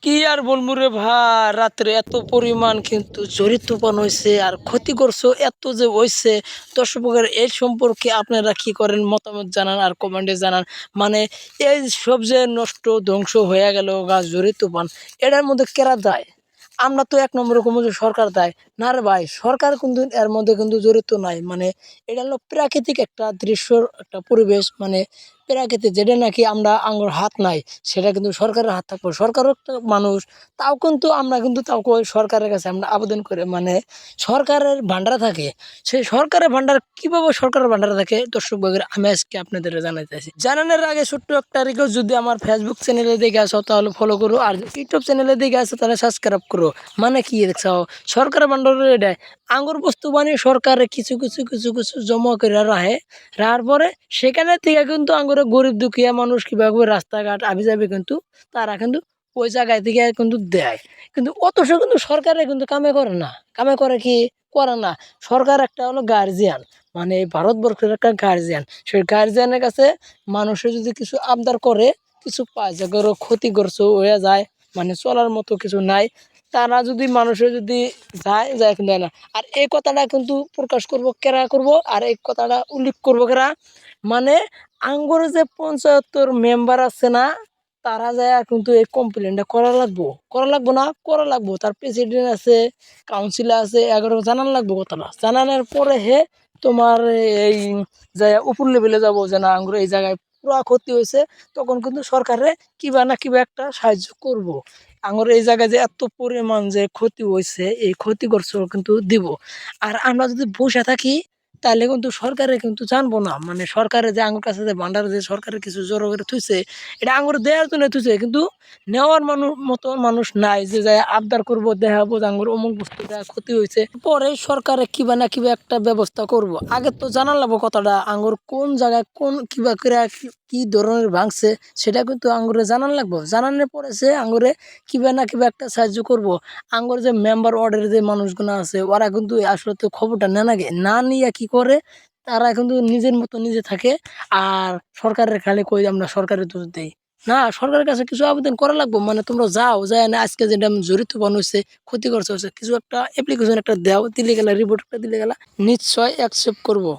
কি আর বলবো রে ভাই, রাত্রে এত পরিমাণ কিন্তু ঝড়ি তুফান হয়েছে আর ক্ষতিগ্রস্ত এত যে হয়েছে। দর্শকের এই সম্পর্কে আপনারা কি করেন মতামত জানান আর কমেন্টে জানান। মানে এই সব যে নষ্ট ধ্বংস হয়ে গেল গাছ ঝড়ি তুফান, এটার মধ্যে কেরা দায়? আমরা তো এক নম্বরে কমে যে সরকার দায়। না রে ভাই, সরকার কিন্তু এর মধ্যে কিন্তু জড়িত নাই। মানে এটা হলো প্রাকৃতিক একটা দৃশ্যর একটা পরিবেশ। মানে প্রাকৃতিক যেটা নাকি আমরা আঙ্গুর হাত নাই, সেটা কিন্তু সরকারের হাত থাকবো। সরকারও একটা মানুষ, তাও কিন্তু আমরা কিন্তু তাও ওই সরকারের কাছে আমরা আবেদন করে মানে সরকারের ভান্ডার থাকে। সেই সরকারের ভান্ডার কিভাবে সরকারের ভান্ডার থাকে দর্শক বন্ধুরা, আমি আজকে আপনাদের জানাতে চাইছি। জানানোর আগে ছোট্ট একটা রিকোয়েস্ট, যদি আমার ফেসবুক চ্যানেলে দেখে আসো তাহলে ফলো করো, আর ইউটিউব চ্যানেলে দেখে আসো তাহলে সাবস্ক্রাইব করো। মানে কি দেখছো, সরকারের ভান্ডারের এটাই আঙ্গুর বস্তু বানিয়ে সরকারে কিছু কিছু কিছু কিছু জমা করে রাখে। রাখার পরে সেখানে থেকে কিন্তু আঙ্গুরে গরিব দুঃখিয়া মানুষ কীভাবে রাস্তাঘাট আবি যাবে কিন্তু তারা কিন্তু ওই জায়গায় থেকে কিন্তু দেয়। কিন্তু অথচ কিন্তু সরকারে কিন্তু কামে করে না। কামে করে কি? করে না। সরকার একটা হলো গার্জিয়ান, মানে ভারতবর্ষের একটা গার্জিয়ান। সেই গার্জিয়ানের কাছে মানুষের যদি কিছু আবদার করে কিছু পায়, যে কারো ক্ষতিগ্রস্ত হয়ে যায়, মানে চলার মতো কিছু নাই, তারা যদি মানুষের যদি যায় যায় কিন্তু দেয় না। আর এই কথাটা কিন্তু প্রকাশ করবো কেরা করব, আর এই কথাটা উল্লেখ করবো কেরা? মানে আঙ্গুর যে পঞ্চায়েতের মেম্বার আছে না, তারা যায় কিন্তু এই কমপ্লেনটা করা লাগবো না, করা লাগবো। তার প্রেসিডেন্ট আছে, কাউন্সিলর আছে, এগারো জানান লাগবো কথাটা। জানানোর পরে তোমার এই যায় উপর লেভেলে যাবো যে না আঙ্গুর এই জায়গায় পুরা ক্ষতি হয়েছে, তখন কিন্তু সরকারে কিবা না কিবা একটা সাহায্য করব। আঙ্গুর এই জায়গায় যে এত পরিমাণ যে ক্ষতি হয়েছে, এই ক্ষতিগ্রস্ত কিন্তু দিব। আর আমরা যদি বসে থাকি তাহলে কিন্তু সরকারে কিন্তু জানবো না। মানে সরকারে যে আঙ্গুর কাছে যে ভান্ডারে যে সরকারের কিছু জড়ো করে থুইছে, এটা আঙ্গুর দেওয়ার জন্য থুইছে, কিন্তু নেওয়ার মতো মানুষ নাই যে যায় আবদার করবো, দেখাবো যে আঙ্গুর অমুক বস্তু দেওয়া ক্ষতি হয়েছে। পরে সরকারে কিবা না কিবা একটা ব্যবস্থা করব। আগে তো জানার লাগবো কথাটা আঙ্গুর কোন জায়গায় কোন কিবা করে কি ধরনের ভাঙছে, সেটা কিন্তু আঙ্গুরে জানান লাগবো। জানানোর পরে সে আঙ্গুরে কিবা না কিবা একটা সাহায্য করব। আঙ্গুর যে মেম্বার ওয়ার্ডের যে মানুষগুলো আছে, ওরা কিন্তু আসলে তো খবরটা না নিয়ে কি করে, তারা কিন্তু নিজের মতো নিজে থাকে। আর সরকারের খালি কই আমরা সরকারের দোষ দেই না, সরকারের কাছে কিছু আবেদন করা লাগবো। মানে তোমরা যাও যায় না, আজকে যেটা জড়িত বানাইছে ক্ষতিগ্রস্ত হয়েছে, কিছু একটা অ্যাপ্লিকেশন একটা দেও, দিলে গেলা রিপোর্ট একটা দিলে গেলা, নিশ্চয় অ্যাকসেপ্ট করবো।